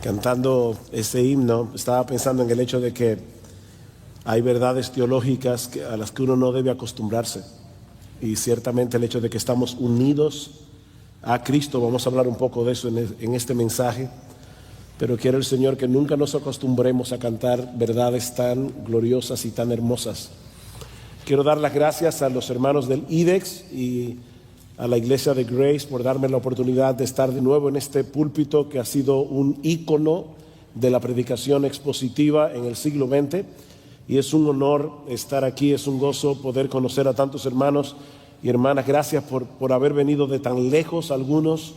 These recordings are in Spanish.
Cantando ese himno, estaba pensando en el hecho de que hay verdades teológicas a las que uno no debe acostumbrarse. Y ciertamente el hecho de que estamos unidos a Cristo, vamos a hablar un poco de eso en este mensaje, pero quiere el Señor que nunca nos acostumbremos a cantar verdades tan gloriosas y tan hermosas. Quiero dar las gracias a los hermanos del IDEX y a la iglesia de Grace por darme la oportunidad de estar de nuevo en este púlpito que ha sido un ícono de la predicación expositiva en el siglo XX, y es un honor estar aquí, es un gozo poder conocer a tantos hermanos y hermanas. Gracias por haber venido de tan lejos algunos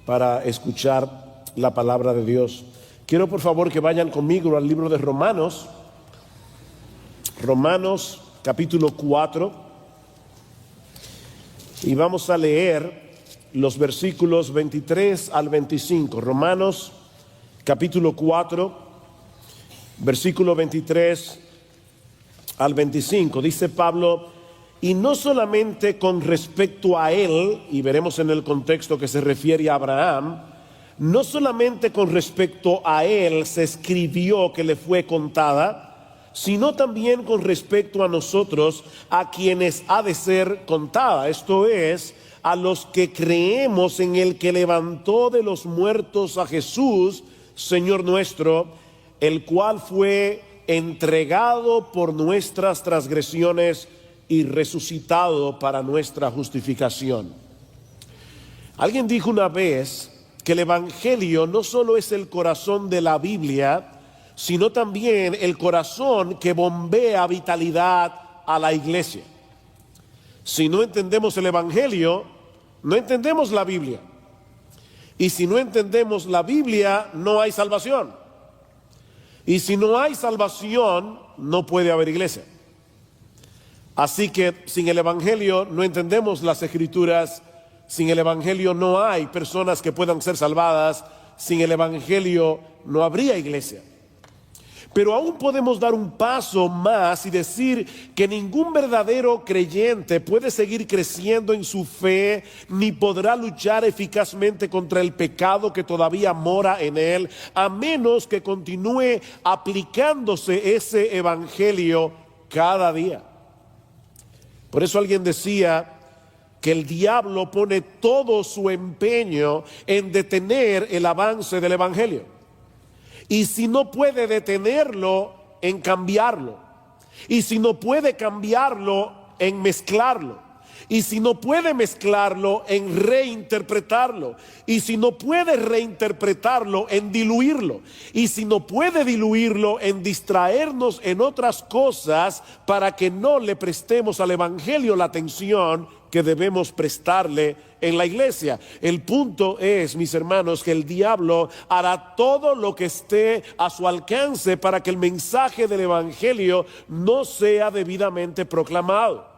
para escuchar la palabra de Dios. Quiero por favor que vayan conmigo al libro de Romanos capítulo 4. Y vamos a leer los versículos 23 al 25. Romanos capítulo 4, versículo 23 al 25. Dice Pablo: y no solamente con respecto a él, y veremos en el contexto que se refiere a Abraham, no solamente con respecto a él se escribió que le fue contada, sino también con respecto a nosotros, a quienes ha de ser contada. Esto es, a los que creemos en el que levantó de los muertos a Jesús, Señor nuestro, el cual fue entregado por nuestras transgresiones y resucitado para nuestra justificación. Alguien dijo una vez que el Evangelio no solo es el corazón de la Biblia, sino también el corazón que bombea vitalidad a la iglesia. Si no entendemos el Evangelio, no entendemos la Biblia. Y si no entendemos la Biblia, no hay salvación. Y si no hay salvación, no puede haber iglesia. Así que sin el Evangelio no entendemos las Escrituras. Sin el Evangelio no hay personas que puedan ser salvadas. Sin el Evangelio no habría iglesia. Pero aún podemos dar un paso más y decir que ningún verdadero creyente puede seguir creciendo en su fe, ni podrá luchar eficazmente contra el pecado que todavía mora en él, a menos que continúe aplicándose ese evangelio cada día. Por eso alguien decía que el diablo pone todo su empeño en detener el avance del evangelio. Y si no puede detenerlo, en cambiarlo. Y si no puede cambiarlo, en mezclarlo. Y si no puede mezclarlo, en reinterpretarlo. Y si no puede reinterpretarlo, en diluirlo. Y si no puede diluirlo, en distraernos en otras cosas para que no le prestemos al evangelio la atención que debemos prestarle en la iglesia. El punto es, mis hermanos, que el diablo hará todo lo que esté a su alcance para que el mensaje del evangelio no sea debidamente proclamado.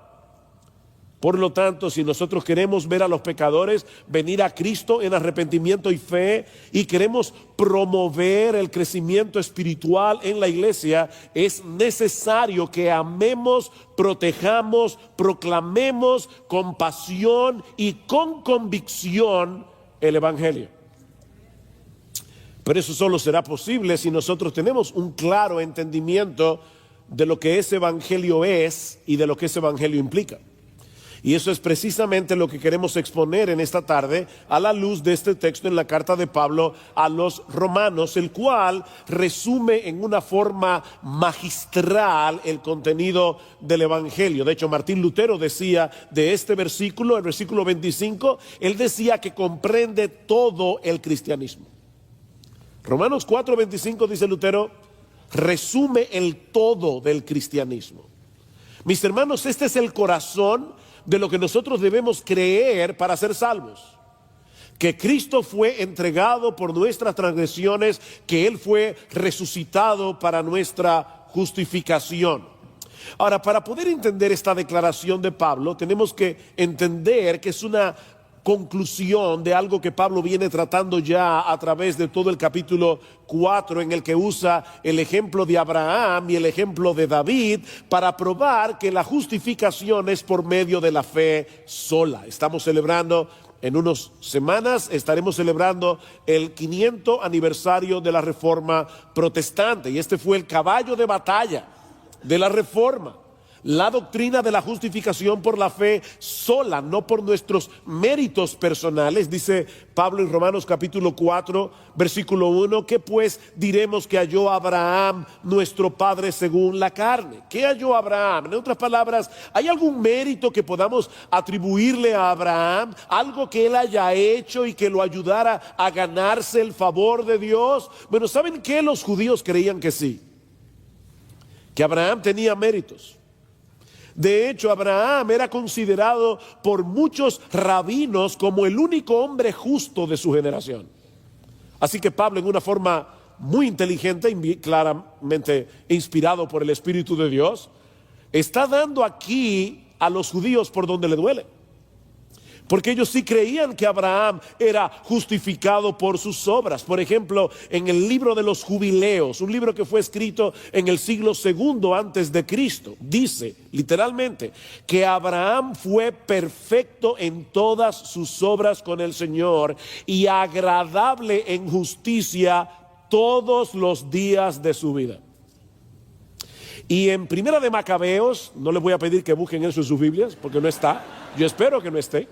Por lo tanto, si nosotros queremos ver a los pecadores venir a Cristo en arrepentimiento y fe, y queremos promover el crecimiento espiritual en la iglesia, es necesario que amemos, protejamos, proclamemos con pasión y con convicción el evangelio. Pero eso solo será posible si nosotros tenemos un claro entendimiento de lo que ese evangelio es y de lo que ese evangelio implica. Y eso es precisamente lo que queremos exponer en esta tarde a la luz de este texto en la carta de Pablo a los romanos, el cual resume en una forma magistral el contenido del evangelio. De hecho, Martín Lutero decía de este versículo, el versículo 25, él decía que comprende todo el cristianismo. Romanos 4:25, dice Lutero, resume el todo del cristianismo. Mis hermanos, este es el corazón de lo que nosotros debemos creer para ser salvos. Que Cristo fue entregado por nuestras transgresiones, que Él fue resucitado para nuestra justificación. Ahora, para poder entender esta declaración de Pablo, tenemos que entender que es una conclusión de algo que Pablo viene tratando ya a través de todo el capítulo 4, en el que usa el ejemplo de Abraham y el ejemplo de David para probar que la justificación es por medio de la fe sola. Estamos celebrando en unas semanas estaremos celebrando el 500 aniversario de la Reforma Protestante, y este fue el caballo de batalla de la Reforma. La doctrina de la justificación por la fe sola, no por nuestros méritos personales. Dice Pablo en Romanos capítulo 4, versículo 1, ¿qué pues diremos que halló Abraham, nuestro padre según la carne? ¿Qué halló Abraham? En otras palabras, ¿hay algún mérito que podamos atribuirle a Abraham? ¿Algo que él haya hecho y que lo ayudara a ganarse el favor de Dios? Bueno, ¿saben qué? Los judíos creían que sí, que Abraham tenía méritos. De hecho, Abraham era considerado por muchos rabinos como el único hombre justo de su generación. Así que Pablo, en una forma muy inteligente y claramente inspirado por el Espíritu de Dios, está dando aquí a los judíos por donde le duele. Porque ellos sí creían que Abraham era justificado por sus obras. Por ejemplo, en el libro de los Jubileos, un libro que fue escrito en el siglo II antes de Cristo, dice literalmente que Abraham fue perfecto en todas sus obras con el Señor y agradable en justicia todos los días de su vida. Y en Primera de Macabeos, no les voy a pedir que busquen eso en sus Biblias, porque no está. Yo espero que no esté.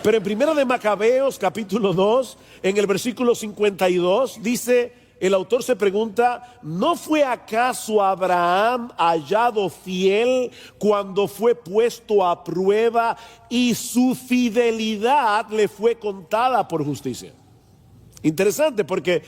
Pero en Primera de Macabeos, capítulo 2, en el versículo 52, dice, el autor se pregunta, ¿no fue acaso Abraham hallado fiel cuando fue puesto a prueba y su fidelidad le fue contada por justicia? Interesante, porque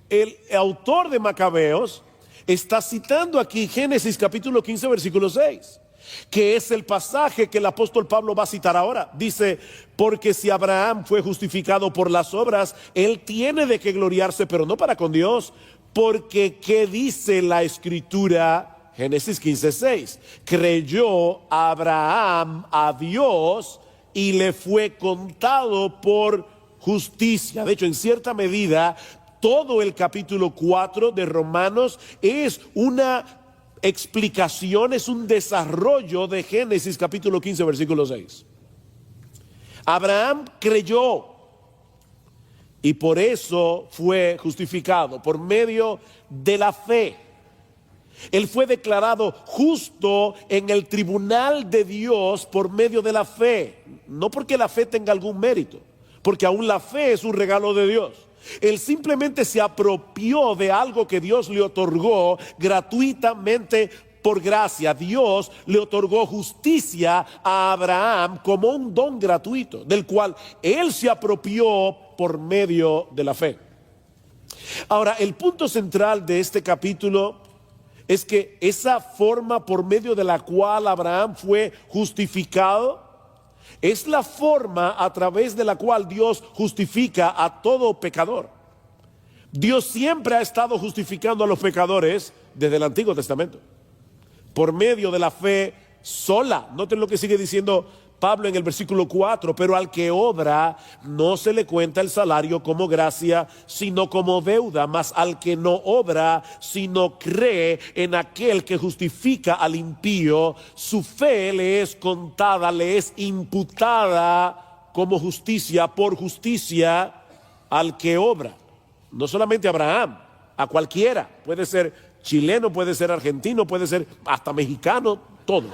el autor de Macabeos está citando aquí Génesis capítulo 15, versículo 6. Que es el pasaje que el apóstol Pablo va a citar ahora. Dice, porque si Abraham fue justificado por las obras, él tiene de qué gloriarse, pero no para con Dios, porque ¿qué dice la escritura? Génesis 15:6, creyó Abraham a Dios y le fue contado por justicia. De hecho, en cierta medida, todo el capítulo 4 de Romanos es una explicación, es un desarrollo de Génesis capítulo 15 versículo 6. Abraham creyó y por eso fue justificado por medio de la fe. Él fue declarado justo en el tribunal de Dios por medio de la fe, no porque la fe tenga algún mérito, porque aún la fe es un regalo de Dios. Él simplemente se apropió de algo que Dios le otorgó gratuitamente por gracia. Dios le otorgó justicia a Abraham como un don gratuito, del cual él se apropió por medio de la fe. Ahora, el punto central de este capítulo es que esa forma por medio de la cual Abraham fue justificado es la forma a través de la cual Dios justifica a todo pecador. Dios siempre ha estado justificando a los pecadores desde el Antiguo Testamento, por medio de la fe sola. Noten lo que sigue diciendo Pablo en el versículo 4, pero al que obra no se le cuenta el salario como gracia, sino como deuda, mas al que no obra, sino cree en aquel que justifica al impío, su fe le es contada, le es imputada como justicia, por justicia al que obra. No solamente a Abraham, a cualquiera, puede ser chileno, puede ser argentino, puede ser hasta mexicano, todo.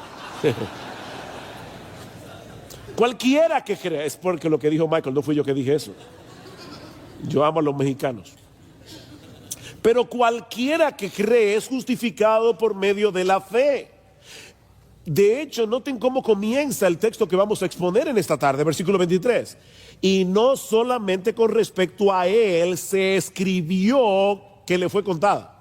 Cualquiera que crea, es porque lo que dijo Michael, no fui yo que dije eso. Yo amo a los mexicanos. Pero cualquiera que cree es justificado por medio de la fe. De hecho, noten cómo comienza el texto que vamos a exponer en esta tarde, versículo 23. Y no solamente con respecto a él se escribió que le fue contada,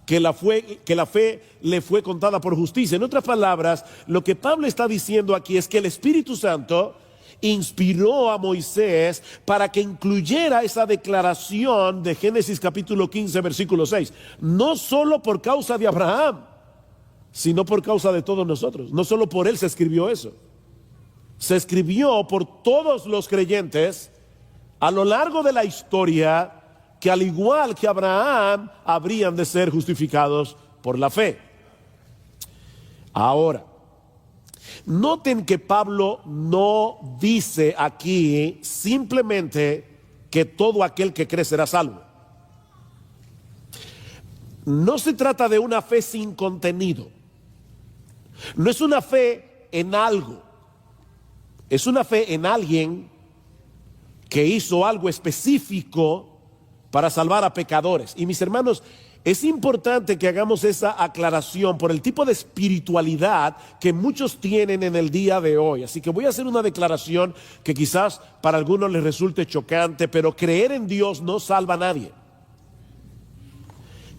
que la fe le fue contada por justicia. En otras palabras, lo que Pablo está diciendo aquí es que el Espíritu Santo inspiró a Moisés para que incluyera esa declaración de Génesis capítulo 15 versículo 6, no solo por causa de Abraham, sino por causa de todos nosotros. No solo por él se escribió eso, se escribió por todos los creyentes a lo largo de la historia, que al igual que Abraham habrían de ser justificados por la fe. Ahora, Noten que Pablo no dice aquí simplemente que todo aquel que cree será salvo. No se trata de una fe sin contenido. No es una fe en algo. Es una fe en alguien que hizo algo específico para salvar a pecadores. Y mis hermanos, es importante que hagamos esa aclaración por el tipo de espiritualidad que muchos tienen en el día de hoy. Así que voy a hacer una declaración que quizás para algunos les resulte chocante, pero creer en Dios no salva a nadie.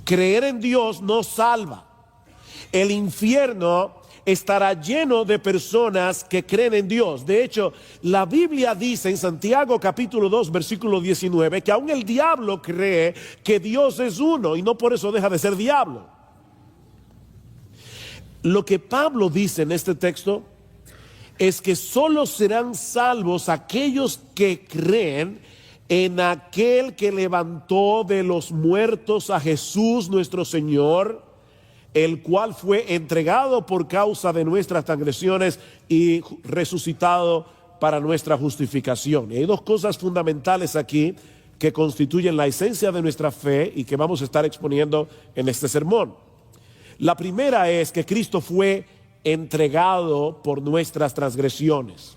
Creer en Dios no salva. El infierno estará lleno de personas que creen en Dios. De hecho, la Biblia dice en Santiago capítulo 2 versículo 19 que aún el diablo cree que Dios es uno y no por eso deja de ser diablo. Lo que Pablo dice en este texto es que solo serán salvos aquellos que creen en aquel que levantó de los muertos a Jesús nuestro Señor, el cual fue entregado por causa de nuestras transgresiones y resucitado para nuestra justificación. Y hay dos cosas fundamentales aquí que constituyen la esencia de nuestra fe y que vamos a estar exponiendo en este sermón. La primera es que Cristo fue entregado por nuestras transgresiones.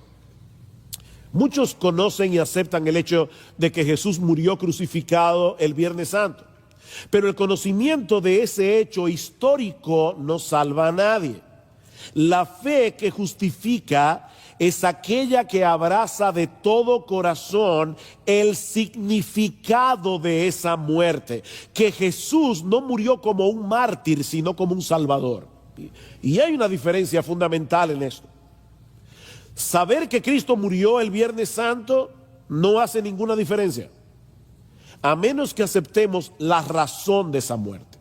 Muchos conocen y aceptan el hecho de que Jesús murió crucificado el Viernes Santo. Pero el conocimiento de ese hecho histórico no salva a nadie. La fe que justifica es aquella que abraza de todo corazón el significado de esa muerte. Que Jesús no murió como un mártir, sino como un salvador. Y hay una diferencia fundamental en esto. Saber que Cristo murió el Viernes Santo no hace ninguna diferencia, a menos que aceptemos la razón de esa muerte.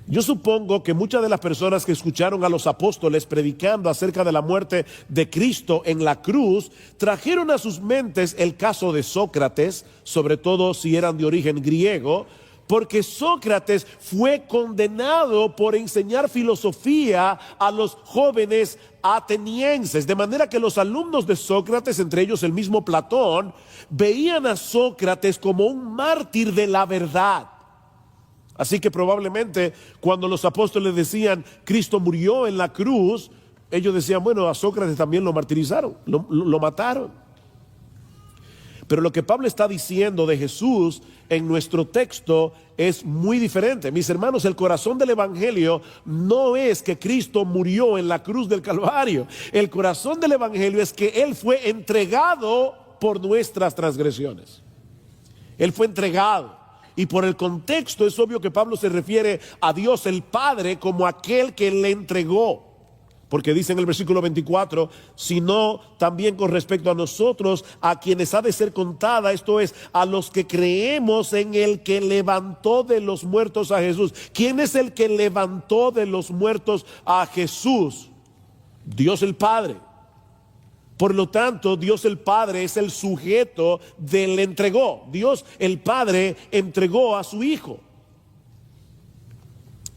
Yo supongo que muchas de las personas que escucharon a los apóstoles predicando acerca de la muerte de Cristo en la cruz, trajeron a sus mentes el caso de Sócrates, sobre todo si eran de origen griego, porque Sócrates fue condenado por enseñar filosofía a los jóvenes atenienses, de manera que los alumnos de Sócrates, entre ellos el mismo Platón, veían a Sócrates como un mártir de la verdad. Así que probablemente cuando los apóstoles decían Cristo murió en la cruz, ellos decían, bueno, a Sócrates también lo martirizaron, lo mataron. Pero lo que Pablo está diciendo de Jesús en nuestro texto es muy diferente. Mis hermanos, el corazón del evangelio no es que Cristo murió en la cruz del Calvario. El corazón del evangelio es que Él fue entregado por nuestras transgresiones. Él fue entregado. Y por el contexto es obvio que Pablo se refiere a Dios el Padre como aquel que le entregó. Porque dice en el versículo 24, sino también con respecto a nosotros, a quienes ha de ser contada, esto es, a los que creemos en el que levantó de los muertos a Jesús. ¿Quién es el que levantó de los muertos a Jesús? Dios el Padre. Por lo tanto, Dios el Padre es el sujeto del entregó. Dios el Padre entregó a su Hijo.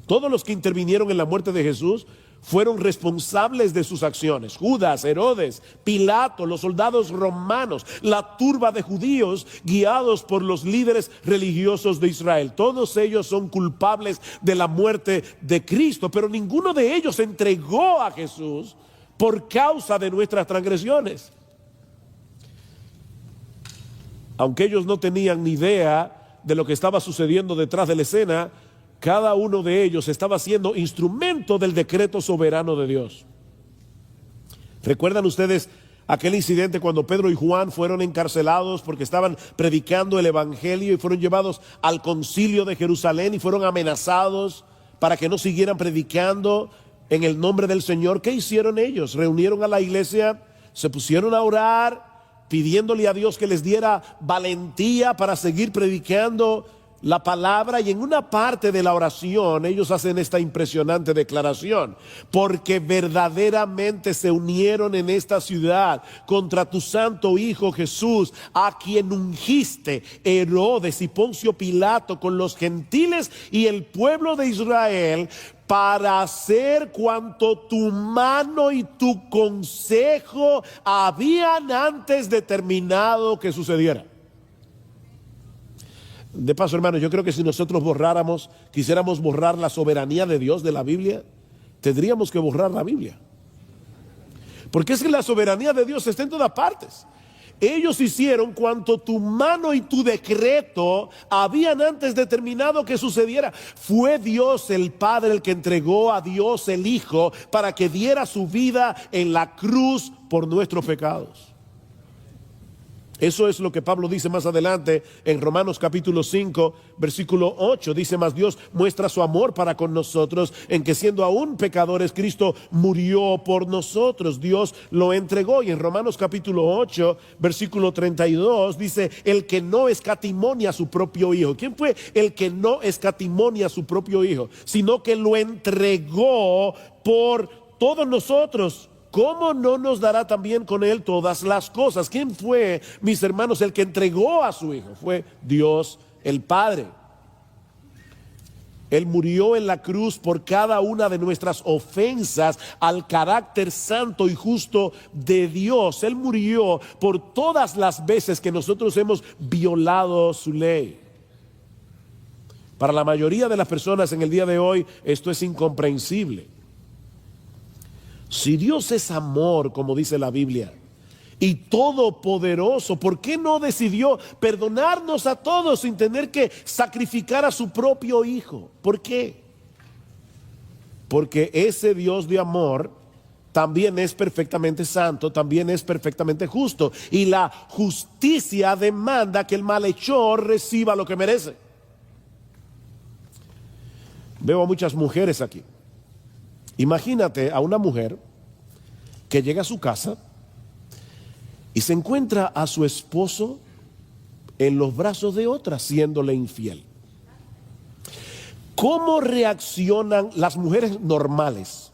Todos los que intervinieron en la muerte de Jesús fueron responsables de sus acciones. Judas, Herodes, Pilato, los soldados romanos, la turba de judíos guiados por los líderes religiosos de Israel. Todos ellos son culpables de la muerte de Cristo, pero ninguno de ellos entregó a Jesús por causa de nuestras transgresiones. Aunque ellos no tenían ni idea de lo que estaba sucediendo detrás de la escena, cada uno de ellos estaba siendo instrumento del decreto soberano de Dios. ¿Recuerdan ustedes aquel incidente cuando Pedro y Juan fueron encarcelados porque estaban predicando el evangelio y fueron llevados al concilio de Jerusalén y fueron amenazados para que no siguieran predicando en el nombre del Señor? ¿Qué hicieron ellos? Reunieron a la iglesia, se pusieron a orar, pidiéndole a Dios que les diera valentía para seguir predicando la palabra, y en una parte de la oración ellos hacen esta impresionante declaración: porque verdaderamente se unieron en esta ciudad contra tu santo Hijo Jesús, a quien ungiste Herodes y Poncio Pilato con los gentiles y el pueblo de Israel, para hacer cuanto tu mano y tu consejo habían antes determinado que sucediera. De paso, hermano, yo creo que si nosotros quisiéramos borrar la soberanía de Dios de la Biblia, tendríamos que borrar la Biblia. Porque es que la soberanía de Dios está en todas partes. Ellos hicieron cuanto tu mano y tu decreto habían antes determinado que sucediera. Fue Dios el Padre el que entregó a Dios el Hijo para que diera su vida en la cruz por nuestros pecados. Eso es lo que Pablo dice más adelante en Romanos capítulo 5, versículo 8. Dice: mas Dios muestra su amor para con nosotros en que siendo aún pecadores, Cristo murió por nosotros. Dios lo entregó. Y en Romanos capítulo 8, versículo 32 dice: el que no escatimonia a su propio Hijo. ¿Quién fue el que no escatimonia a su propio Hijo? Sino que lo entregó por todos nosotros. ¿Cómo no nos dará también con él todas las cosas? ¿Quién fue, mis hermanos, el que entregó a su Hijo? Fue Dios el Padre. Él murió en la cruz por cada una de nuestras ofensas al carácter santo y justo de Dios. Él murió por todas las veces que nosotros hemos violado su ley. Para la mayoría de las personas en el día de hoy esto es incomprensible. Si Dios es amor, como dice la Biblia, y todopoderoso, ¿por qué no decidió perdonarnos a todos sin tener que sacrificar a su propio Hijo? ¿Por qué? Porque ese Dios de amor también es perfectamente santo, también es perfectamente justo, y la justicia demanda que el malhechor reciba lo que merece. Veo a muchas mujeres aquí. Imagínate a una mujer que llega a su casa y se encuentra a su esposo en los brazos de otra, siéndole infiel. ¿Cómo reaccionan las mujeres normales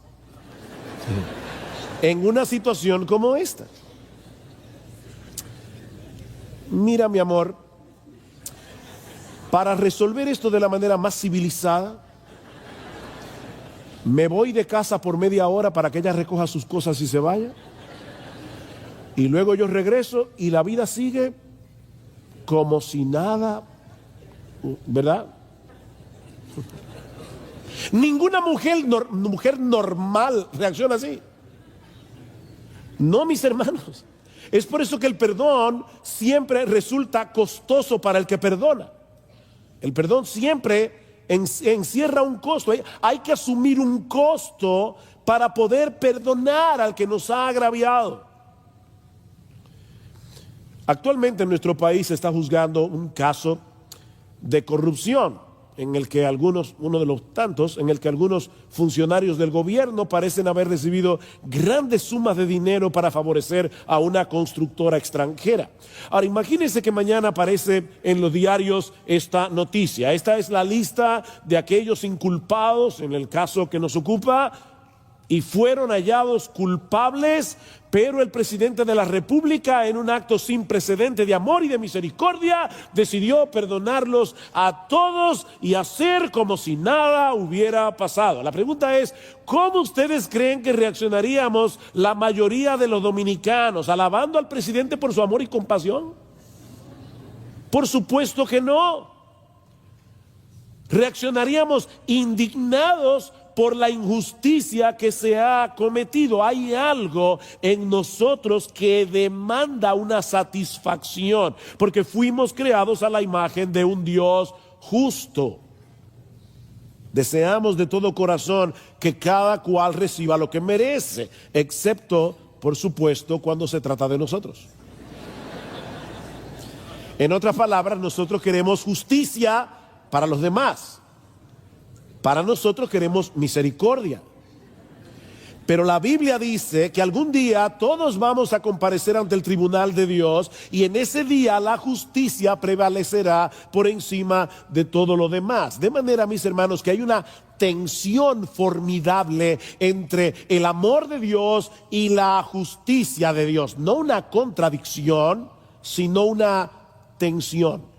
en una situación como esta? Mira, mi amor, para resolver esto de la manera más civilizada, me voy de casa por media hora para que ella recoja sus cosas y se vaya. Y luego yo regreso y la vida sigue como si nada, ¿verdad? Ninguna mujer normal reacciona así. No, mis hermanos. Es por eso que el perdón siempre resulta costoso para el que perdona. El perdón siempre encierra un costo. Hay que asumir un costo para poder perdonar al que nos ha agraviado. Actualmente en nuestro país se está juzgando un caso de corrupción en el que uno de los tantos, en el que algunos funcionarios del gobierno parecen haber recibido grandes sumas de dinero para favorecer a una constructora extranjera. Ahora, imagínense que mañana aparece en los diarios esta noticia. Esta es la lista de aquellos inculpados en el caso que nos ocupa y fueron hallados culpables, pero el presidente de la República, en un acto sin precedente de amor y de misericordia, decidió perdonarlos a todos y hacer como si nada hubiera pasado. La pregunta es, ¿cómo ustedes creen que reaccionaríamos la mayoría de los dominicanos? ¿Alabando al presidente por su amor y compasión? Por supuesto que no. Reaccionaríamos indignados por la injusticia que se ha cometido. Hay algo en nosotros que demanda una satisfacción, porque fuimos creados a la imagen de un Dios justo. Deseamos de todo corazón que cada cual reciba lo que merece, excepto, por supuesto, cuando se trata de nosotros. En otras palabras, nosotros queremos justicia para los demás. Para nosotros queremos misericordia. Pero la Biblia dice que algún día todos vamos a comparecer ante el tribunal de Dios y en ese día la justicia prevalecerá por encima de todo lo demás. De manera, mis hermanos, que hay una tensión formidable entre el amor de Dios y la justicia de Dios. No una contradicción, sino una tensión.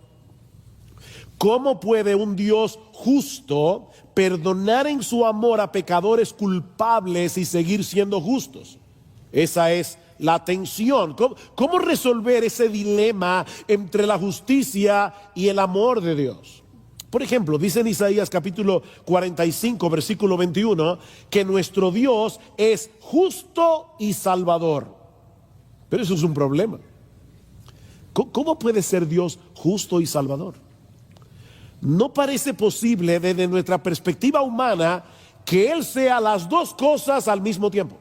¿Cómo puede un Dios justo perdonar en su amor a pecadores culpables y seguir siendo justos? Esa es la tensión. ¿Cómo resolver ese dilema entre la justicia y el amor de Dios? Por ejemplo, dice en Isaías capítulo 45, versículo 21, que nuestro Dios es justo y salvador. Pero eso es un problema. ¿Cómo puede ser Dios justo y salvador? No parece posible desde nuestra perspectiva humana que Él sea las dos cosas al mismo tiempo.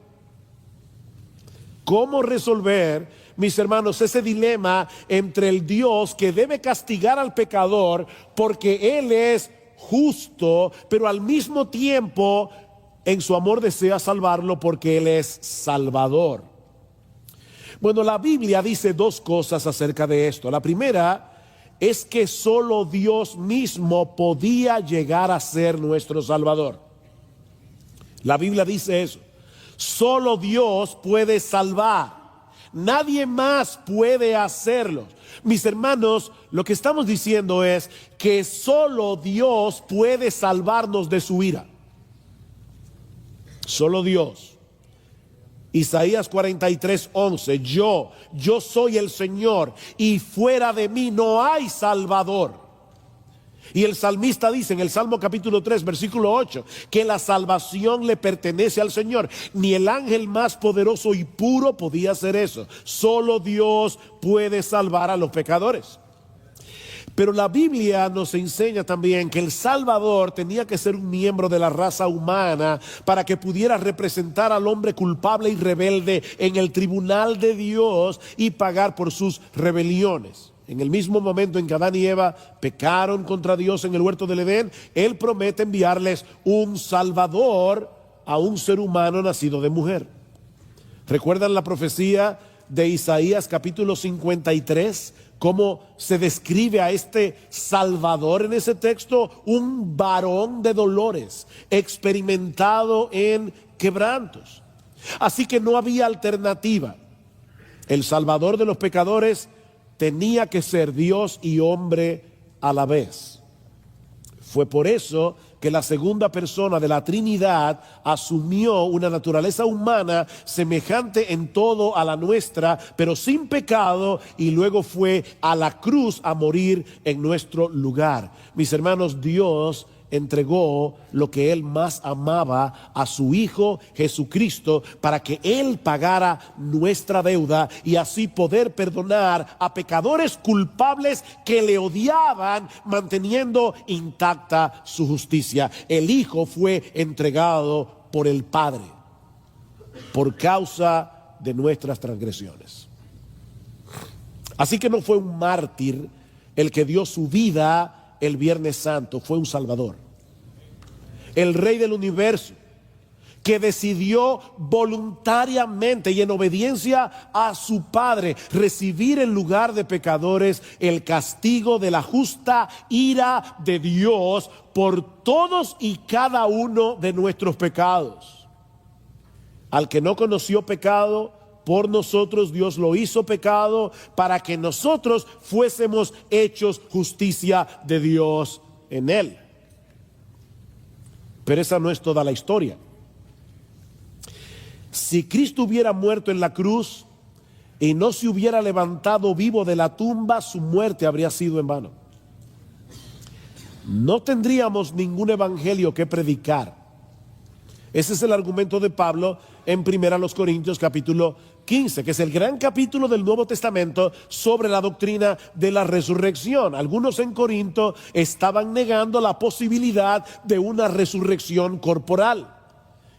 ¿Cómo resolver, mis hermanos, ese dilema entre el Dios que debe castigar al pecador porque Él es justo, pero al mismo tiempo en su amor desea salvarlo porque Él es salvador? Bueno, la Biblia dice dos cosas acerca de esto. La primera es que solo Dios mismo podía llegar a ser nuestro Salvador. La Biblia dice eso. Solo Dios puede salvar. Nadie más puede hacerlo. Mis hermanos, lo que estamos diciendo es que solo Dios puede salvarnos de su ira. Solo Dios. Isaías 43:11, yo soy el Señor y fuera de mí no hay salvador. Y el salmista dice en el Salmo capítulo 3 versículo 8 que la salvación le pertenece al Señor. Ni el ángel más poderoso y puro podía hacer eso. Solo Dios puede salvar a los pecadores. Pero la Biblia nos enseña también que el Salvador tenía que ser un miembro de la raza humana para que pudiera representar al hombre culpable y rebelde en el tribunal de Dios y pagar por sus rebeliones. En el mismo momento en que Adán y Eva pecaron contra Dios en el huerto del Edén, Él promete enviarles un Salvador a un ser humano nacido de mujer. ¿Recuerdan la profecía de Isaías capítulo 53? ¿Cómo se describe a este Salvador en ese texto? Un varón de dolores, experimentado en quebrantos. Así que no había alternativa. El Salvador de los pecadores tenía que ser Dios y hombre a la vez. Fue por eso que la segunda persona de la Trinidad asumió una naturaleza humana semejante en todo a la nuestra, pero sin pecado, y luego fue a la cruz a morir en nuestro lugar. Mis hermanos, Dios entregó lo que Él más amaba a su Hijo Jesucristo para que Él pagara nuestra deuda y así poder perdonar a pecadores culpables que le odiaban, manteniendo intacta su justicia. El Hijo fue entregado por el Padre por causa de nuestras transgresiones. Así que no fue un mártir el que dio su vida el Viernes Santo, fue un Salvador. El Rey del universo, que decidió voluntariamente y en obediencia a su Padre recibir en lugar de pecadores el castigo de la justa ira de Dios por todos y cada uno de nuestros pecados. Al que no conoció pecado, por nosotros Dios lo hizo pecado para que nosotros fuésemos hechos justicia de Dios en Él. Pero esa no es toda la historia. Si Cristo hubiera muerto en la cruz y no se hubiera levantado vivo de la tumba, su muerte habría sido en vano. No tendríamos ningún evangelio que predicar. Ese es el argumento de Pablo en 1 Corintios capítulo 15, que es el gran capítulo del Nuevo Testamento sobre la doctrina de la resurrección. Algunos en Corinto estaban negando la posibilidad de una resurrección corporal.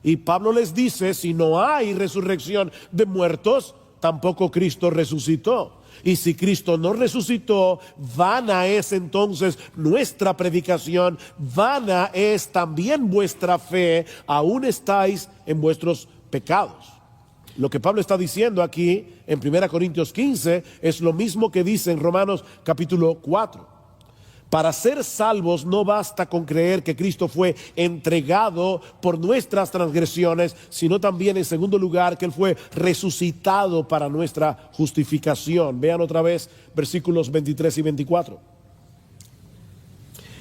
Y Pablo les dice, si no hay resurrección de muertos, tampoco Cristo resucitó. Y si Cristo no resucitó, vana es entonces nuestra predicación, vana es también vuestra fe, aún estáis en vuestros pecados. Lo que Pablo está diciendo aquí en 1 Corintios 15 es lo mismo que dice en Romanos capítulo 4. Para ser salvos no basta con creer que Cristo fue entregado por nuestras transgresiones, sino también en segundo lugar que Él fue resucitado para nuestra justificación. Vean otra vez versículos 23 y 24.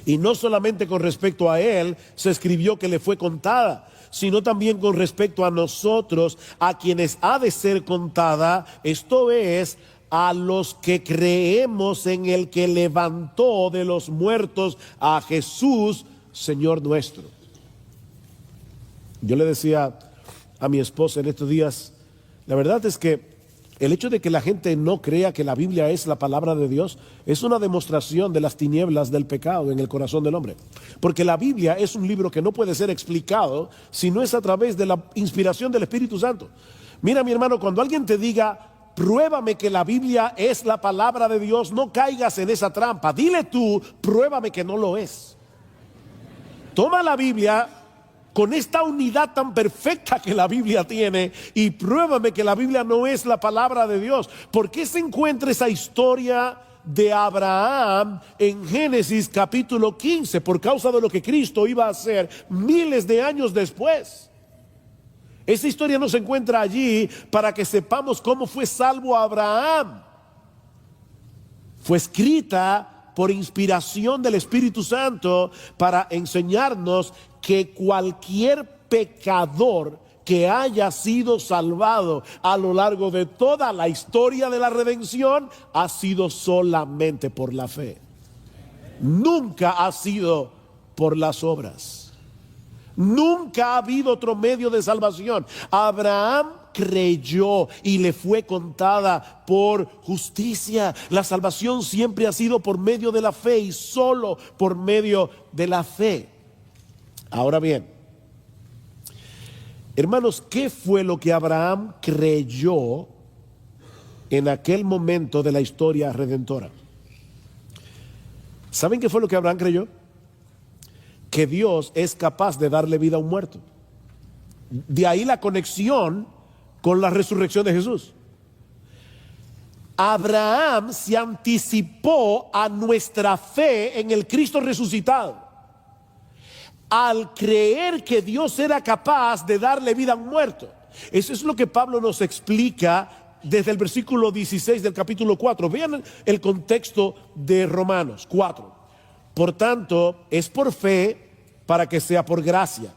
Y no solamente con respecto a él se escribió que le fue contada, sino también con respecto a nosotros, a quienes ha de ser contada, esto es, a los que creemos en el que levantó de los muertos a Jesús, Señor nuestro. Yo le decía a mi esposa en estos días, la verdad es que el hecho de que la gente no crea que la Biblia es la palabra de Dios es una demostración de las tinieblas del pecado en el corazón del hombre. Porque la Biblia es un libro que no puede ser explicado si no es a través de la inspiración del Espíritu Santo. Mira, mi hermano, cuando alguien te diga, pruébame que la Biblia es la palabra de Dios, no caigas en esa trampa. Dile tú, pruébame que no lo es. Toma la Biblia con esta unidad tan perfecta que la Biblia tiene y pruébame que la Biblia no es la palabra de Dios. ¿Por qué se encuentra esa historia de Abraham en Génesis capítulo 15? Por causa de lo que Cristo iba a hacer miles de años después. Esa historia no se encuentra allí para que sepamos cómo fue salvo Abraham. Fue escrita por inspiración del Espíritu Santo para enseñarnos que cualquier pecador que haya sido salvado a lo largo de toda la historia de la redención ha sido solamente por la fe. Nunca ha sido por las obras. Nunca ha habido otro medio de salvación. Abraham creyó y le fue contada por justicia. La salvación siempre ha sido por medio de la fe y solo por medio de la fe. Ahora bien, hermanos, ¿qué fue lo que Abraham creyó en aquel momento de la historia redentora? ¿Saben qué fue lo que Abraham creyó? Que Dios es capaz de darle vida a un muerto. De ahí la conexión con la resurrección de Jesús. Abraham se anticipó a nuestra fe en el Cristo resucitado, al creer que Dios era capaz de darle vida a un muerto. Eso es lo que Pablo nos explica desde el versículo 16 del capítulo 4. Vean el contexto de Romanos 4. Por tanto, es por fe para que sea por gracia,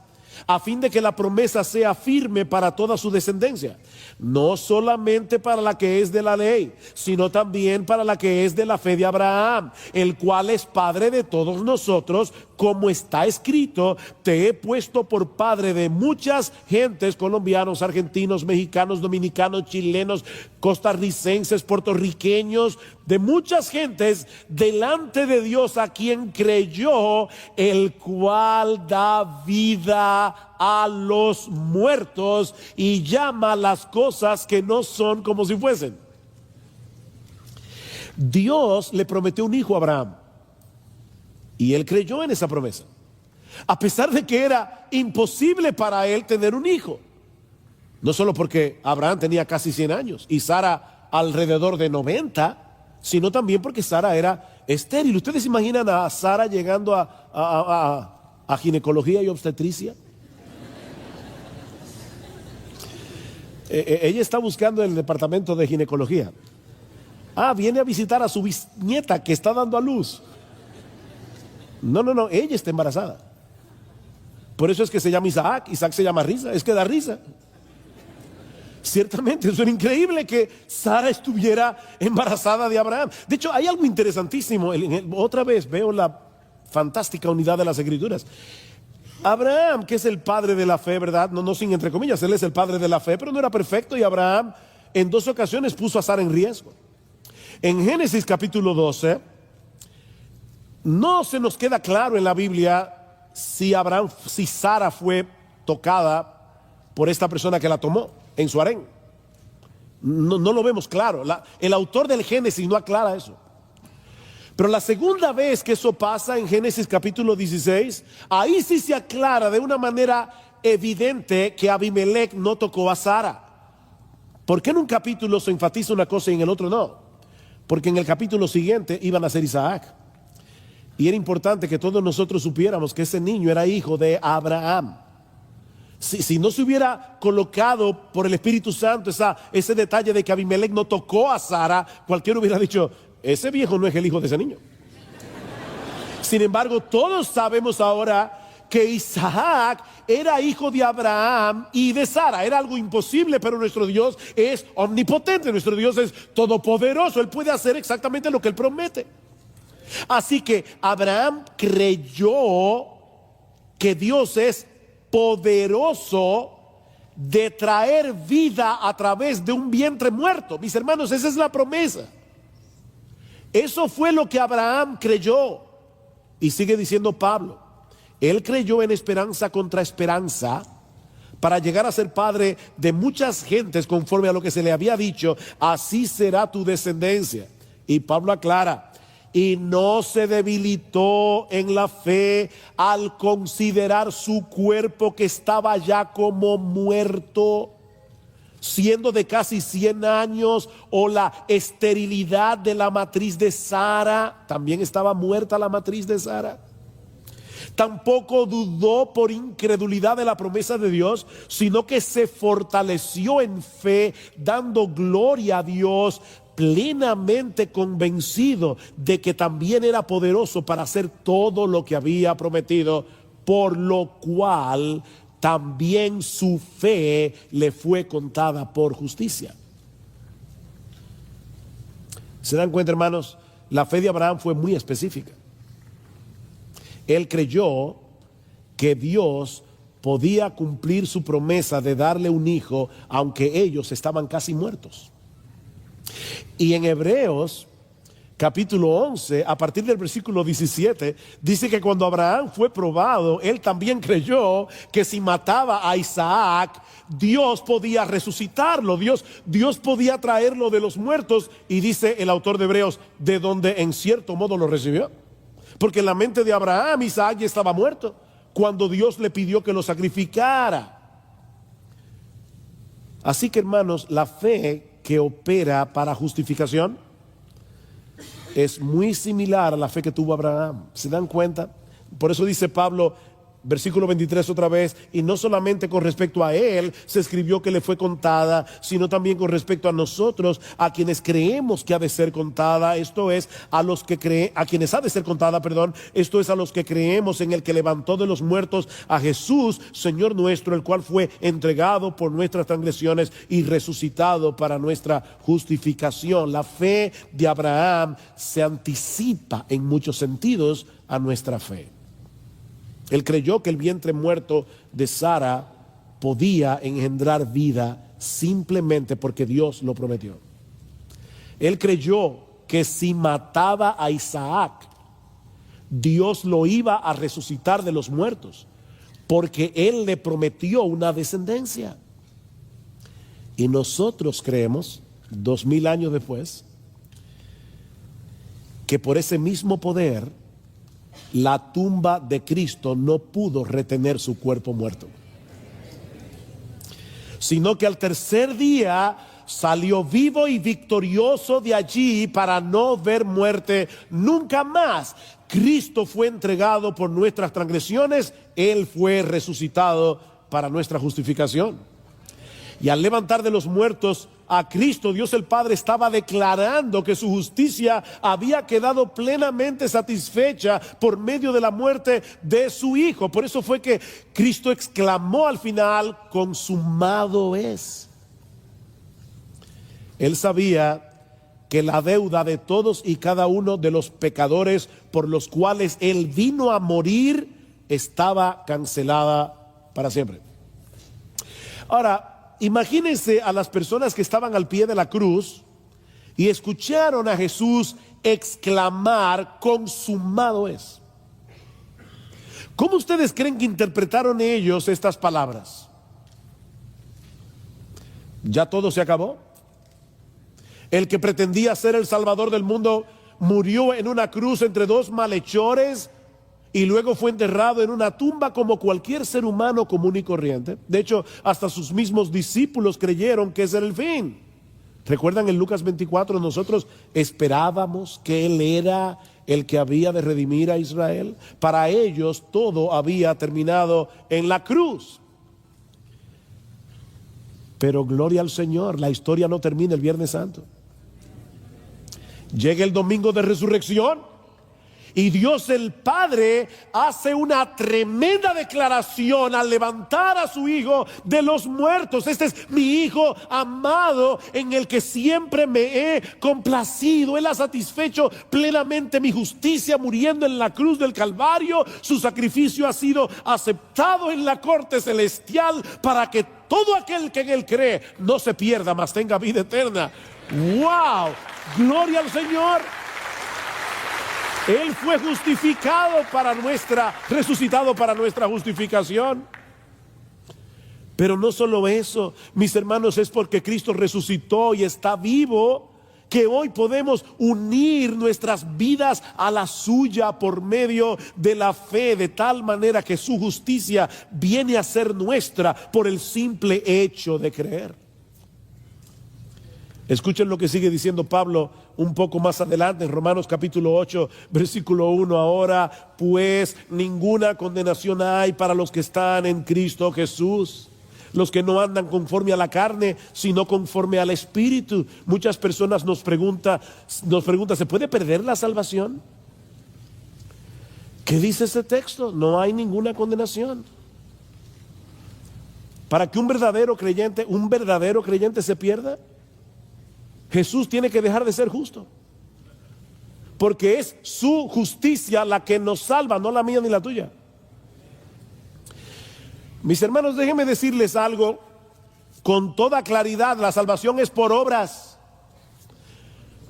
a fin de que la promesa sea firme para toda su descendencia, no solamente para la que es de la ley, sino también para la que es de la fe de Abraham, el cual es padre de todos nosotros, como está escrito: te he puesto por padre de muchas gentes, colombianos, argentinos, mexicanos, dominicanos, chilenos, costarricenses, puertorriqueños, de muchas gentes delante de Dios, a quien creyó, el cual da vida a los muertos y llama las cosas que no son como si fuesen. Dios le prometió un hijo a Abraham y él creyó en esa promesa, a pesar de que era imposible para él tener un hijo. No solo porque Abraham tenía casi 100 años y Sara alrededor de 90, sino también porque Sara era estéril. ¿Ustedes imaginan a Sara llegando a ginecología y obstetricia? Ella está buscando el departamento de ginecología. Viene a visitar a su bisnieta que está dando a luz. No, ella está embarazada. Por eso es que se llama Isaac. Isaac se llama risa, es que da risa. Ciertamente, eso era increíble que Sara estuviera embarazada de Abraham. De hecho, hay algo interesantísimo. Otra vez veo la fantástica unidad de las Escrituras. Abraham, que es el padre de la fe, ¿verdad? No sin entre comillas, él es el padre de la fe, pero no era perfecto, y Abraham en 2 ocasiones puso a Sara en riesgo. En Génesis capítulo 12, no se nos queda claro en la Biblia si Sara fue tocada por esta persona que la tomó en su harén. No lo vemos claro. El autor del Génesis no aclara eso. Pero la segunda vez que eso pasa, en Génesis capítulo 16, ahí sí se aclara de una manera evidente que Abimelech no tocó a Sara. ¿Por qué en un capítulo se enfatiza una cosa y en el otro no? Porque en el capítulo siguiente iban a ser Isaac. Y era importante que todos nosotros supiéramos que ese niño era hijo de Abraham. Si no se hubiera colocado por el Espíritu Santo ese detalle de que Abimelech no tocó a Sara, cualquiera hubiera dicho: ese viejo no es el hijo de ese niño. Sin embargo, todos sabemos ahora que Isaac era hijo de Abraham y de Sara. Era algo imposible, pero nuestro Dios es omnipotente, nuestro Dios es todopoderoso. Él puede hacer exactamente lo que Él promete. Así que Abraham creyó que Dios es poderoso de traer vida a través de un vientre muerto. Mis hermanos, esa es la promesa. Eso fue lo que Abraham creyó. Y sigue diciendo Pablo, él creyó en esperanza contra esperanza para llegar a ser padre de muchas gentes conforme a lo que se le había dicho, así será tu descendencia. Y Pablo aclara, y no se debilitó en la fe al considerar su cuerpo que estaba ya como muerto, siendo de casi 100 años, o la esterilidad de la matriz de Sara, también estaba muerta la matriz de Sara. Tampoco dudó por incredulidad de la promesa de Dios, sino que se fortaleció en fe, dando gloria a Dios, plenamente convencido de que también era poderoso para hacer todo lo que había prometido, por lo cual también su fe le fue contada por justicia. ¿Se dan cuenta, hermanos? La fe de Abraham fue muy específica. Él creyó que Dios podía cumplir su promesa de darle un hijo, aunque ellos estaban casi muertos. Y en Hebreos capítulo 11, a partir del versículo 17, dice que cuando Abraham fue probado, él también creyó que si mataba a Isaac, Dios podía resucitarlo, Dios podía traerlo de los muertos. Y dice el autor de Hebreos, de donde en cierto modo lo recibió. Porque en la mente de Abraham, Isaac ya estaba muerto cuando Dios le pidió que lo sacrificara. Así que, hermanos, la fe que opera para justificación es muy similar a la fe que tuvo Abraham. ¿Se dan cuenta? Por eso dice Pablo, versículo 23 otra vez, y no solamente con respecto a él se escribió que le fue contada, sino también con respecto a nosotros, a quienes creemos que ha de ser contada. Esto es a los que a quienes ha de ser contada, esto es a los que creemos en el que levantó de los muertos a Jesús, Señor nuestro, el cual fue entregado por nuestras transgresiones y resucitado para nuestra justificación. La fe de Abraham se anticipa en muchos sentidos a nuestra fe. Él creyó que el vientre muerto de Sara podía engendrar vida simplemente porque Dios lo prometió. Él creyó que si mataba a Isaac, Dios lo iba a resucitar de los muertos, porque Él le prometió una descendencia. Y nosotros creemos, 2000 años después, que por ese mismo poder, la tumba de Cristo no pudo retener su cuerpo muerto, sino que al tercer día salió vivo y victorioso de allí para no ver muerte nunca más. Cristo fue entregado por nuestras transgresiones, Él fue resucitado para nuestra justificación. Y al levantar de los muertos a Cristo, Dios el Padre estaba declarando que su justicia había quedado plenamente satisfecha por medio de la muerte de su Hijo. Por eso fue que Cristo exclamó al final, consumado es. Él sabía que la deuda de todos y cada uno de los pecadores por los cuales Él vino a morir estaba cancelada para siempre. Ahora, imagínense a las personas que estaban al pie de la cruz y escucharon a Jesús exclamar, consumado es. ¿Cómo ustedes creen que interpretaron ellos estas palabras? ¿Ya todo se acabó? El que pretendía ser el Salvador del mundo murió en una cruz entre dos malhechores y luego fue enterrado en una tumba como cualquier ser humano común y corriente. De hecho, hasta sus mismos discípulos creyeron que ese era el fin. ¿Recuerdan en Lucas 24? Nosotros esperábamos que Él era el que había de redimir a Israel. Para ellos todo había terminado en la cruz. Pero gloria al Señor, la historia no termina el Viernes Santo. Llega el domingo de resurrección Y Dios el Padre hace una tremenda declaración al levantar a su Hijo de los muertos. Este es mi Hijo amado en el que siempre me he complacido. Él ha satisfecho plenamente mi justicia muriendo en la cruz del Calvario. Su sacrificio ha sido aceptado en la corte celestial para que todo aquel que en Él cree no se pierda, mas tenga vida eterna. ¡Wow! ¡Gloria al Señor! Él fue resucitado para nuestra justificación. Pero no solo eso, mis hermanos, es porque Cristo resucitó y está vivo, que hoy podemos unir nuestras vidas a la suya por medio de la fe, de tal manera que su justicia viene a ser nuestra por el simple hecho de creer. Escuchen lo que sigue diciendo Pablo un poco más adelante en Romanos capítulo 8, versículo 1. Ahora pues ninguna condenación hay para los que están en Cristo Jesús, los que no andan conforme a la carne, sino conforme al Espíritu. Muchas personas nos preguntan, ¿se puede perder la salvación? ¿Qué dice este texto? No hay ninguna condenación. Para que un verdadero creyente se pierda, Jesús tiene que dejar de ser justo, porque es su justicia la que nos salva, no la mía ni la tuya. Mis hermanos, déjenme decirles algo con toda claridad: la salvación es por obras,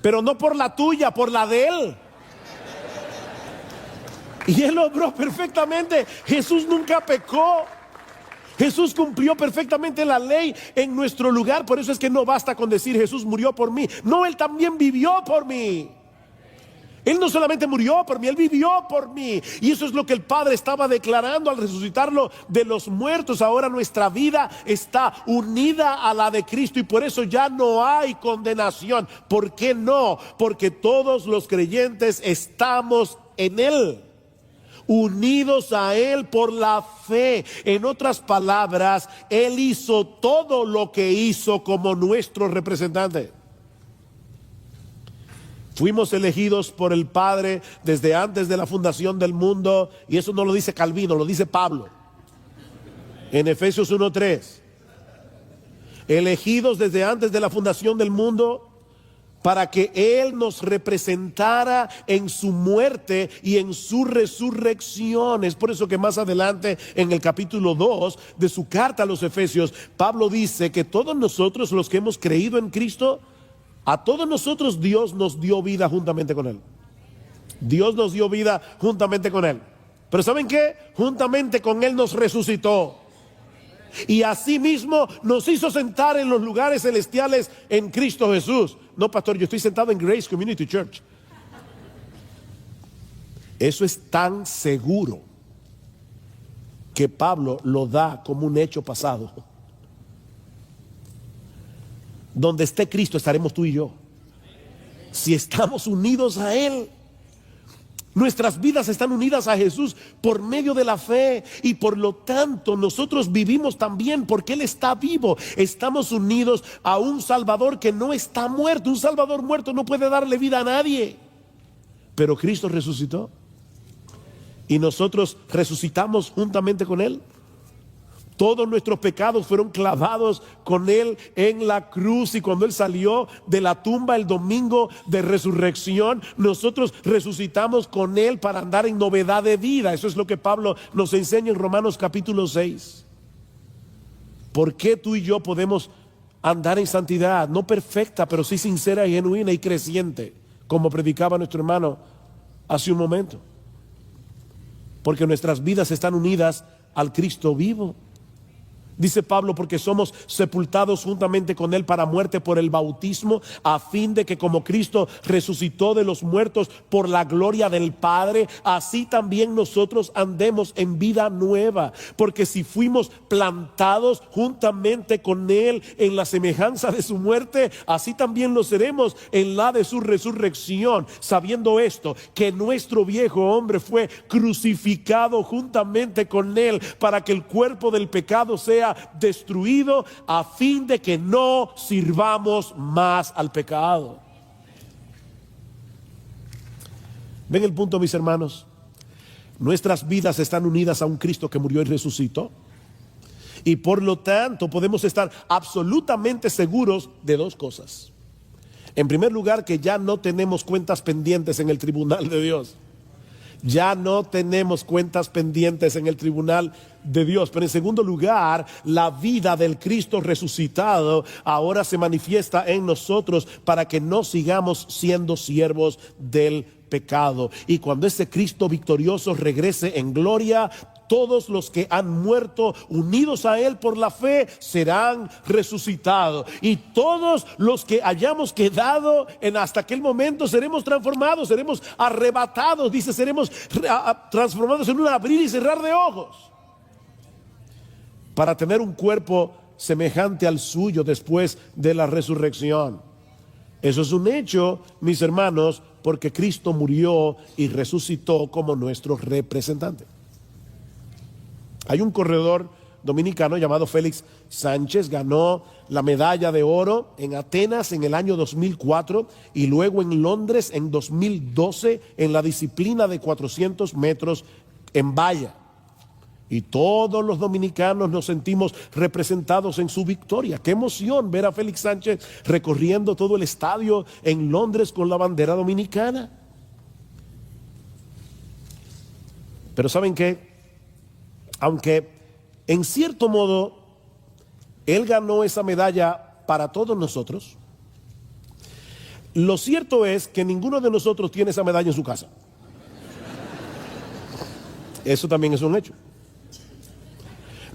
pero no por la tuya, por la de Él. Y Él obró perfectamente. Jesús nunca pecó. Jesús cumplió perfectamente la ley en nuestro lugar. Por eso es que no basta con decir Jesús murió por mí. No, Él también vivió por mí. Él no solamente murió por mí, Él vivió por mí. Y eso es lo que el Padre estaba declarando al resucitarlo de los muertos. Ahora nuestra vida está unida a la de Cristo y por eso ya no hay condenación. ¿Por qué no? Porque todos los creyentes estamos en Él, unidos a Él por la fe. En otras palabras, Él hizo todo lo que hizo como nuestro representante. Fuimos elegidos por el Padre desde antes de la fundación del mundo, y eso no lo dice Calvino, lo dice Pablo en Efesios 1:3. Elegidos desde antes de la fundación del mundo para que Él nos representara en su muerte y en su resurrección. Es por eso que más adelante en el capítulo 2 de su carta a los Efesios, Pablo dice que todos nosotros los que hemos creído en Cristo, a todos nosotros Dios nos dio vida juntamente con Él. Dios nos dio vida juntamente con Él. Pero ¿saben qué? Juntamente con Él nos resucitó. Y asimismo nos hizo sentar en los lugares celestiales en Cristo Jesús. No, pastor, yo estoy sentado en Grace Community Church. Eso es tan seguro que Pablo lo da como un hecho pasado. Donde esté Cristo estaremos tú y yo. Si estamos unidos a Él, nuestras vidas están unidas a Jesús por medio de la fe, y por lo tanto nosotros vivimos también porque Él está vivo. Estamos unidos a un Salvador que no está muerto. Un Salvador muerto no puede darle vida a nadie, pero Cristo resucitó y nosotros resucitamos juntamente con Él. Todos nuestros pecados fueron clavados con Él en la cruz, y cuando Él salió de la tumba el domingo de resurrección, nosotros resucitamos con Él para andar en novedad de vida. Eso es lo que Pablo nos enseña en Romanos capítulo 6. ¿Por qué tú y yo podemos andar en santidad? No perfecta, pero sí sincera y genuina y creciente, como predicaba nuestro hermano hace un momento. Porque nuestras vidas están unidas al Cristo vivo. Dice Pablo, porque somos sepultados juntamente con Él para muerte por el bautismo, a fin de que como Cristo resucitó de los muertos por la gloria del Padre, así también nosotros andemos en vida nueva. Porque si fuimos plantados juntamente con Él en la semejanza de su muerte, así también lo seremos en la de su resurrección, sabiendo esto, que nuestro viejo hombre fue crucificado juntamente con Él, para que el cuerpo del pecado sea destruido, a fin de que no sirvamos más al pecado. ¿Ven el punto, mis hermanos? Nuestras vidas están unidas a un Cristo que murió y resucitó. Y por lo tanto podemos estar absolutamente seguros de dos cosas. En primer lugar, que ya no tenemos cuentas pendientes en el tribunal de Dios. Ya no tenemos cuentas pendientes en el tribunal de Dios. Pero en segundo lugar, la vida del Cristo resucitado ahora se manifiesta en nosotros para que no sigamos siendo siervos del pecado. Y cuando ese Cristo victorioso regrese en gloria, todos los que han muerto unidos a Él por la fe serán resucitados. Y todos los que hayamos quedado hasta aquel momento seremos transformados, seremos arrebatados. Dice, seremos transformados en un abrir y cerrar de ojos, para tener un cuerpo semejante al suyo después de la resurrección. Eso es un hecho, mis hermanos, porque Cristo murió y resucitó como nuestro representante. Hay un corredor dominicano llamado Félix Sánchez, ganó la medalla de oro en Atenas en el año 2004 y luego en Londres en 2012 en la disciplina de 400 metros en valla. Y todos los dominicanos nos sentimos representados en su victoria. Qué emoción ver a Félix Sánchez recorriendo todo el estadio en Londres con la bandera dominicana. Pero ¿saben qué? Aunque en cierto modo él ganó esa medalla para todos nosotros, lo cierto es que ninguno de nosotros tiene esa medalla en su casa. Eso también es un hecho.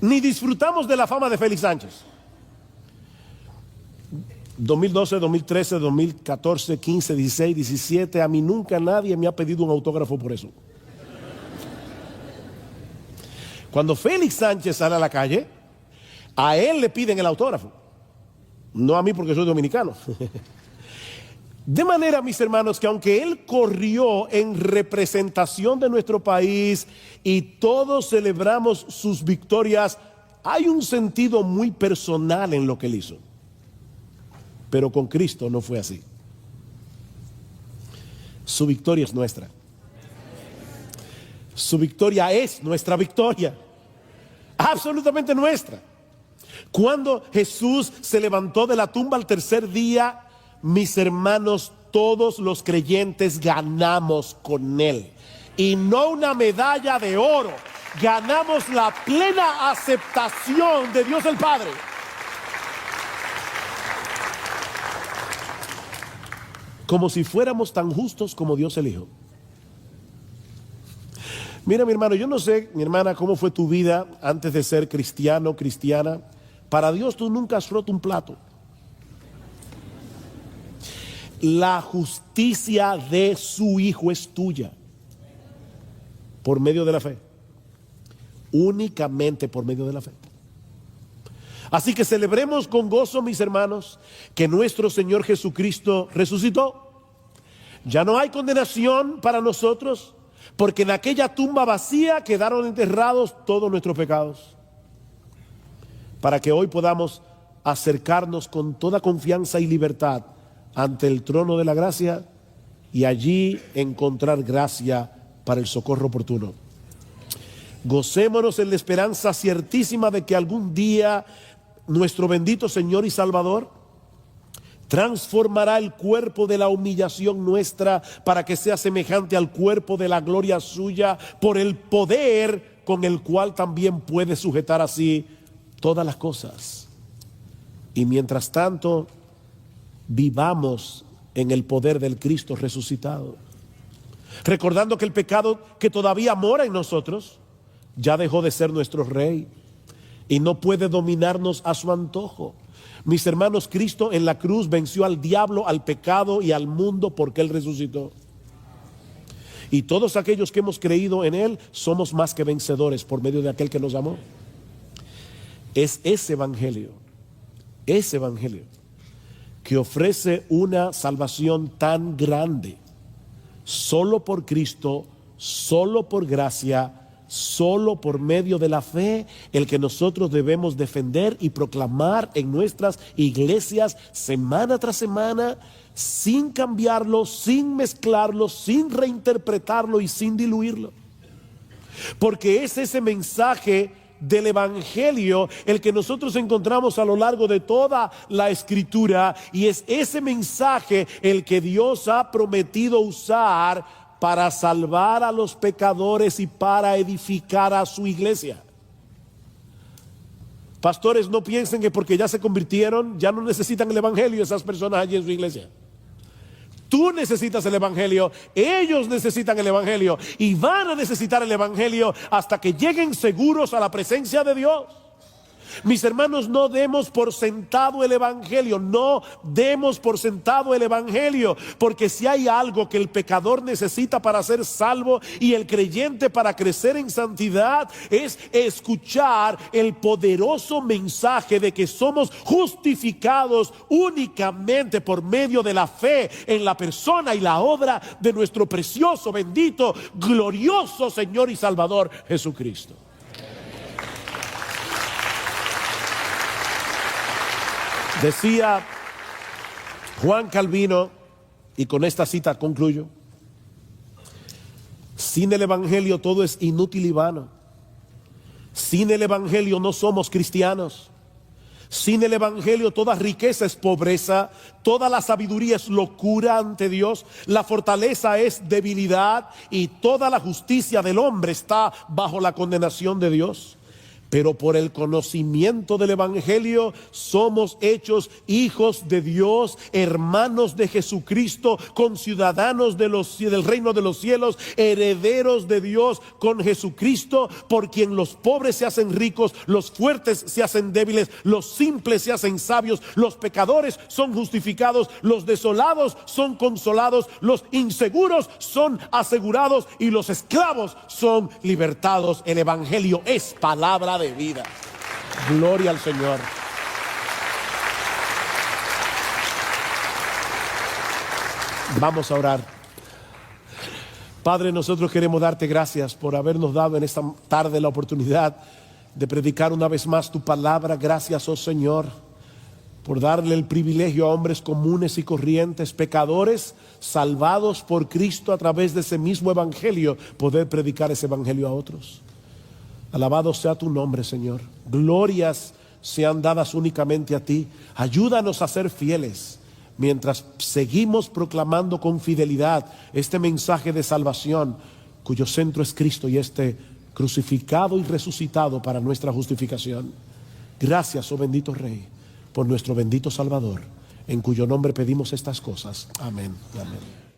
Ni disfrutamos de la fama de Félix Sánchez. 2012, 2013, 2014, 15, 16, 17, a mí nunca nadie me ha pedido un autógrafo por eso. Cuando Félix Sánchez sale a la calle, a él le piden el autógrafo, no a mí porque soy dominicano. De manera, mis hermanos, que aunque él corrió en representación de nuestro país y todos celebramos sus victorias, hay un sentido muy personal en lo que él hizo. Pero con Cristo no fue así. Su victoria es nuestra. Su victoria es nuestra victoria, absolutamente nuestra. Cuando Jesús se levantó de la tumba al tercer día, mis hermanos, todos los creyentes ganamos con Él. Y no una medalla de oro, ganamos la plena aceptación de Dios el Padre. Como si fuéramos tan justos como Dios el Hijo. Mira, mi hermano, yo no sé, mi hermana, cómo fue tu vida antes de ser cristiano, cristiana. Para Dios tú nunca has roto un plato. La justicia de su Hijo es tuya por medio de la fe. Únicamente por medio de la fe. Así que celebremos con gozo, mis hermanos, que nuestro Señor Jesucristo resucitó. Ya no hay condenación para nosotros, porque en aquella tumba vacía quedaron enterrados todos nuestros pecados, para que hoy podamos acercarnos con toda confianza y libertad ante el trono de la gracia y allí encontrar gracia para el socorro oportuno. Gocémonos en la esperanza ciertísima de que algún día nuestro bendito Señor y Salvador transformará el cuerpo de la humillación nuestra para que sea semejante al cuerpo de la gloria suya, por el poder con el cual también puede sujetar así todas las cosas. Y mientras tanto, vivamos en el poder del Cristo resucitado, recordando que el pecado que todavía mora en nosotros ya dejó de ser nuestro rey y no puede dominarnos a su antojo. Mis hermanos, Cristo en la cruz venció al diablo, al pecado y al mundo porque Él resucitó. Y todos aquellos que hemos creído en Él somos más que vencedores por medio de aquel que nos amó. Es ese evangelio que ofrece una salvación tan grande, solo por Cristo, solo por gracia, solo por medio de la fe, el que nosotros debemos defender y proclamar en nuestras iglesias semana tras semana, sin cambiarlo, sin mezclarlo, sin reinterpretarlo y sin diluirlo. Porque es ese mensaje del Evangelio el que nosotros encontramos a lo largo de toda la Escritura, y es ese mensaje el que Dios ha prometido usar para salvar a los pecadores y para edificar a su iglesia. Pastores, no piensen que porque ya se convirtieron ya no necesitan el Evangelio esas personas allí en su iglesia. Tú necesitas el Evangelio, ellos necesitan el Evangelio y van a necesitar el Evangelio hasta que lleguen seguros a la presencia de Dios. Mis hermanos, no demos por sentado el Evangelio, no demos por sentado el Evangelio, porque si hay algo que el pecador necesita para ser salvo y el creyente para crecer en santidad, es escuchar el poderoso mensaje de que somos justificados únicamente por medio de la fe en la persona y la obra de nuestro precioso, bendito, glorioso Señor y Salvador Jesucristo. Decía Juan Calvino, y con esta cita concluyo: sin el Evangelio todo es inútil y vano. Sin el Evangelio no somos cristianos. Sin el Evangelio toda riqueza es pobreza, toda la sabiduría es locura ante Dios, la fortaleza es debilidad y toda la justicia del hombre está bajo la condenación de Dios. Pero por el conocimiento del Evangelio somos hechos hijos de Dios, hermanos de Jesucristo, conciudadanos del reino de los cielos, herederos de Dios con Jesucristo, por quien los pobres se hacen ricos, los fuertes se hacen débiles, los simples se hacen sabios, los pecadores son justificados, los desolados son consolados, los inseguros son asegurados y los esclavos son libertados. El Evangelio es palabra de vida. Gloria al Señor. Vamos a orar. Padre, nosotros queremos darte gracias por habernos dado en esta tarde la oportunidad de predicar una vez más tu palabra. Gracias, oh Señor, por darle el privilegio a hombres comunes y corrientes, pecadores, salvados por Cristo a través de ese mismo Evangelio, poder predicar ese Evangelio a otros. Alabado sea tu nombre, Señor. Glorias sean dadas únicamente a ti. Ayúdanos a ser fieles mientras seguimos proclamando con fidelidad este mensaje de salvación, cuyo centro es Cristo y este crucificado y resucitado para nuestra justificación. Gracias, oh bendito Rey, por nuestro bendito Salvador, en cuyo nombre pedimos estas cosas. Amén. Amén.